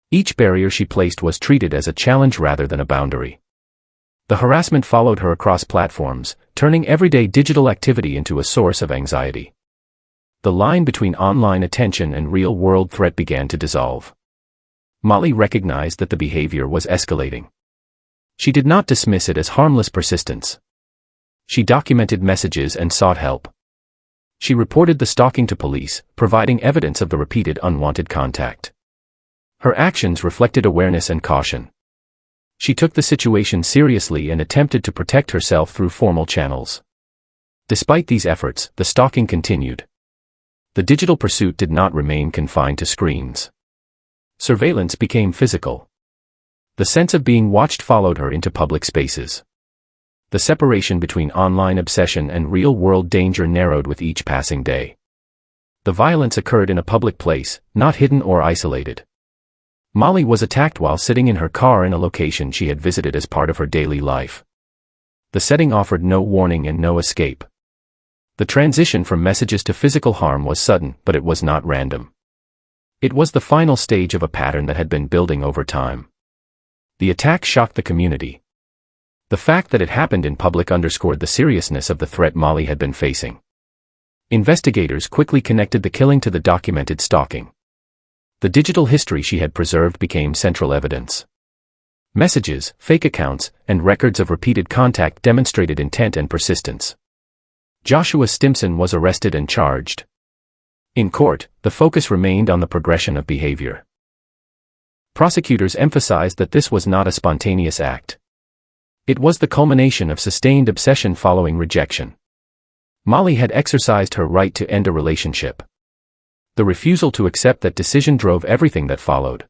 Each barrier she placed was treated as a challenge rather than a boundary. The harassment followed her across platforms, turning everyday digital activity into a source of anxiety. The line between online attention and real-world threat began to dissolve. Molly recognized that the behavior was escalating. She did not dismiss it as harmless persistence. She documented messages and sought help. She reported the stalking to police, providing evidence of the repeated unwanted contact. Her actions reflected awareness and caution. She took the situation seriously and attempted to protect herself through formal channels. Despite these efforts, the stalking continued. The digital pursuit did not remain confined to screens. Surveillance became physical. The sense of being watched followed her into public spaces. The separation between online obsession and real-world danger narrowed with each passing day. The violence occurred in a public place, not hidden or isolated. Molly was attacked while sitting in her car in a location she had visited as part of her daily life. The setting offered no warning and no escape. The transition from messages to physical harm was sudden, but it was not random. It was the final stage of a pattern that had been building over time. The attack shocked the community. The fact that it happened in public underscored the seriousness of the threat Molly had been facing. Investigators quickly connected the killing to the documented stalking. The digital history she had preserved became central evidence. Messages, fake accounts, and records of repeated contact demonstrated intent and persistence. Joshua Stimson was arrested and charged. In court, the focus remained on the progression of behavior. Prosecutors emphasized that this was not a spontaneous act. It was the culmination of sustained obsession following rejection. Molly had exercised her right to end a relationship. The refusal to accept that decision drove everything that followed.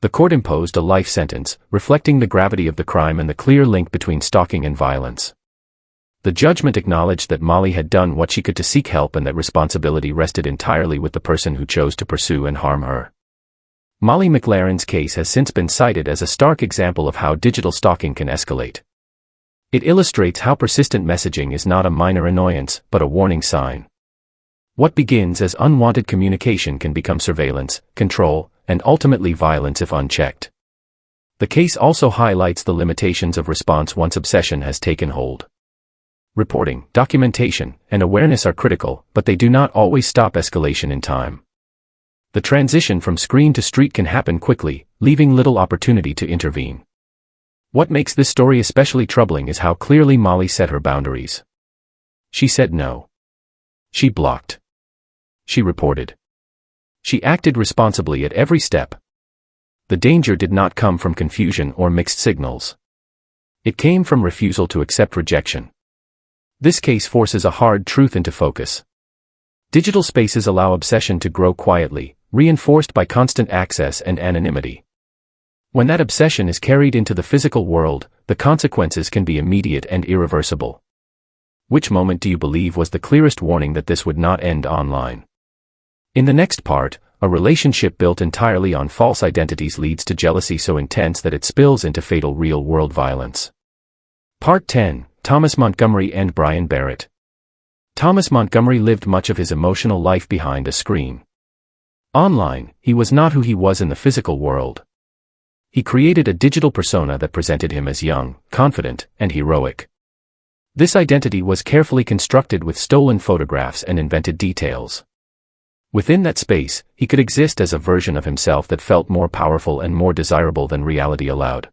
The court imposed a life sentence, reflecting the gravity of the crime and the clear link between stalking and violence. The judgment acknowledged that Molly had done what she could to seek help and that responsibility rested entirely with the person who chose to pursue and harm her. Molly McLaren's case has since been cited as a stark example of how digital stalking can escalate. It illustrates how persistent messaging is not a minor annoyance, but a warning sign. What begins as unwanted communication can become surveillance, control, and ultimately violence if unchecked. The case also highlights the limitations of response once obsession has taken hold. Reporting, documentation, and awareness are critical, but they do not always stop escalation in time. The transition from screen to street can happen quickly, leaving little opportunity to intervene. What makes this story especially troubling is how clearly Molly set her boundaries. She said no. She blocked. She reported. She acted responsibly at every step. The danger did not come from confusion or mixed signals. It came from refusal to accept rejection. This case forces a hard truth into focus. Digital spaces allow obsession to grow quietly, reinforced by constant access and anonymity. When that obsession is carried into the physical world, the consequences can be immediate and irreversible. Which moment do you believe was the clearest warning that this would not end online? In the next part, a relationship built entirely on false identities leads to jealousy so intense that it spills into fatal real-world violence. Part 10, Thomas Montgomery and Brian Barrett. Thomas Montgomery lived much of his emotional life behind a screen. Online, he was not who he was in the physical world. He created a digital persona that presented him as young, confident, and heroic. This identity was carefully constructed with stolen photographs and invented details. Within that space, he could exist as a version of himself that felt more powerful and more desirable than reality allowed.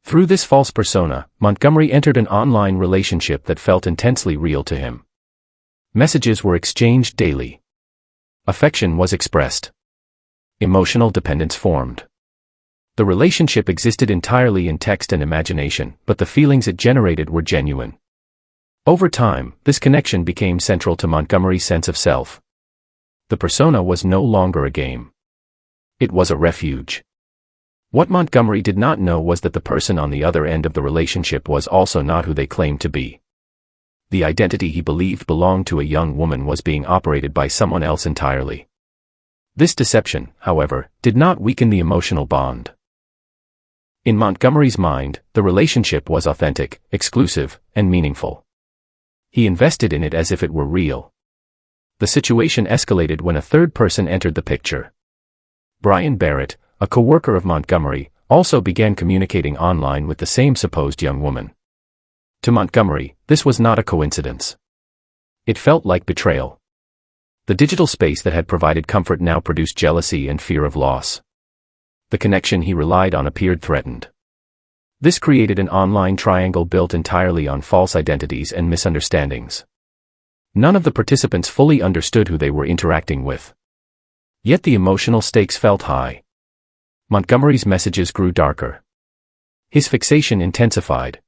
Through this false persona, Montgomery entered an online relationship that felt intensely real to him. Messages were exchanged daily. Affection was expressed. Emotional dependence formed. The relationship existed entirely in text and imagination, but the feelings it generated were genuine. Over time, this connection became central to Montgomery's sense of self. The persona was no longer a game. It was a refuge. What Montgomery did not know was that the person on the other end of the relationship was also not who they claimed to be. The identity he believed belonged to a young woman was being operated by someone else entirely. This deception, however, did not weaken the emotional bond. In Montgomery's mind, the relationship was authentic, exclusive, and meaningful. He invested in it as if it were real. The situation escalated when a third person entered the picture. Brian Barrett, a co-worker of Montgomery, also began communicating online with the same supposed young woman. To Montgomery, this was not a coincidence. It felt like betrayal. The digital space that had provided comfort now produced jealousy and fear of loss. The connection he relied on appeared threatened. This created an online triangle built entirely on false identities and misunderstandings. None of the participants fully understood who they were interacting with. Yet the emotional stakes felt high. Montgomery's messages grew darker. His fixation intensified.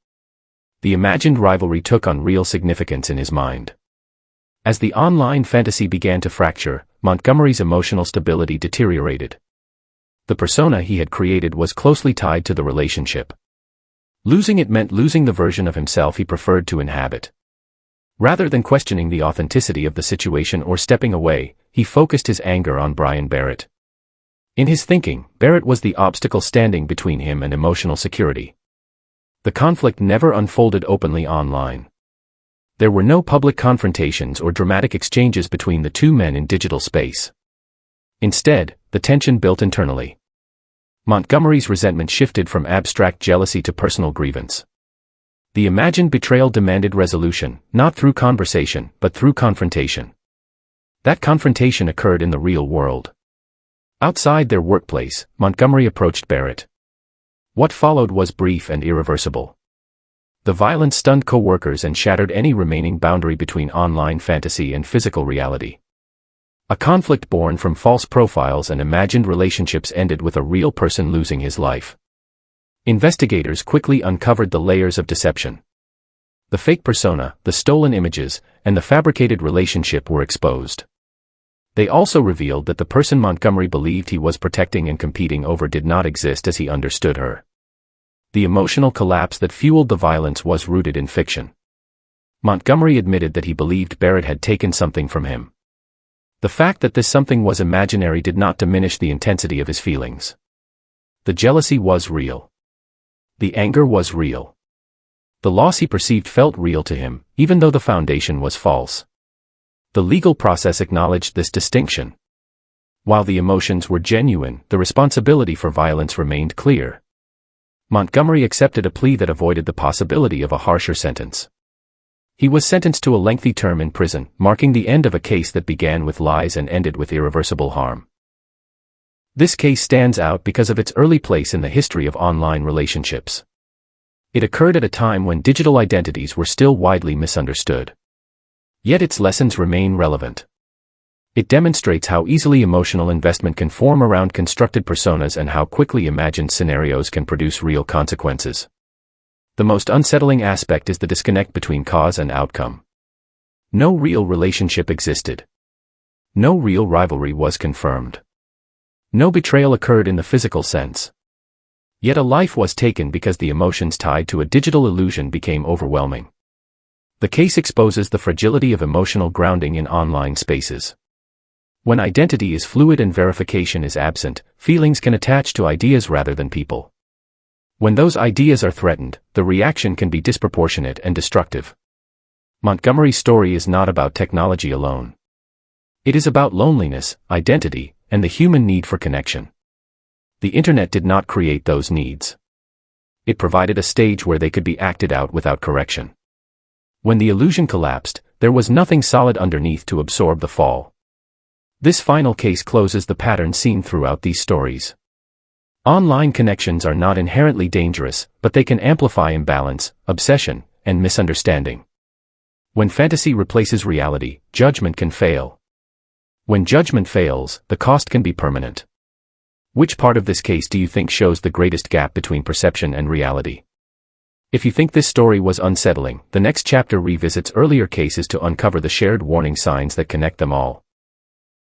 The imagined rivalry took on real significance in his mind. As the online fantasy began to fracture, Montgomery's emotional stability deteriorated. The persona he had created was closely tied to the relationship. Losing it meant losing the version of himself he preferred to inhabit. Rather than questioning the authenticity of the situation or stepping away, he focused his anger on Brian Barrett. In his thinking, Barrett was the obstacle standing between him and emotional security. The conflict never unfolded openly online. There were no public confrontations or dramatic exchanges between the two men in digital space. Instead, the tension built internally. Montgomery's resentment shifted from abstract jealousy to personal grievance. The imagined betrayal demanded resolution, not through conversation, but through confrontation. That confrontation occurred in the real world. Outside their workplace, Montgomery approached Barrett. What followed was brief and irreversible. The violence stunned co-workers and shattered any remaining boundary between online fantasy and physical reality. A conflict born from false profiles and imagined relationships ended with a real person losing his life. Investigators quickly uncovered the layers of deception. The fake persona, the stolen images, and the fabricated relationship were exposed. They also revealed that the person Montgomery believed he was protecting and competing over did not exist as he understood her. The emotional collapse that fueled the violence was rooted in fiction. Montgomery admitted that he believed Barrett had taken something from him. The fact that this something was imaginary did not diminish the intensity of his feelings. The jealousy was real. The anger was real. The loss he perceived felt real to him, even though the foundation was false. The legal process acknowledged this distinction. While the emotions were genuine, the responsibility for violence remained clear. Montgomery accepted a plea that avoided the possibility of a harsher sentence. He was sentenced to a lengthy term in prison, marking the end of a case that began with lies and ended with irreversible harm. This case stands out because of its early place in the history of online relationships. It occurred at a time when digital identities were still widely misunderstood. Yet its lessons remain relevant. It demonstrates how easily emotional investment can form around constructed personas and how quickly imagined scenarios can produce real consequences. The most unsettling aspect is the disconnect between cause and outcome. No real relationship existed. No real rivalry was confirmed. No betrayal occurred in the physical sense. Yet a life was taken because the emotions tied to a digital illusion became overwhelming. The case exposes the fragility of emotional grounding in online spaces. When identity is fluid and verification is absent, feelings can attach to ideas rather than people. When those ideas are threatened, the reaction can be disproportionate and destructive. Montgomery's story is not about technology alone. It is about loneliness, identity, and the human need for connection. The internet did not create those needs. It provided a stage where they could be acted out without correction. When the illusion collapsed, there was nothing solid underneath to absorb the fall. This final case closes the pattern seen throughout these stories. Online connections are not inherently dangerous, but they can amplify imbalance, obsession, and misunderstanding. When fantasy replaces reality, judgment can fail. When judgment fails, the cost can be permanent. Which part of this case do you think shows the greatest gap between perception and reality? If you think this story was unsettling, the next chapter revisits earlier cases to uncover the shared warning signs that connect them all.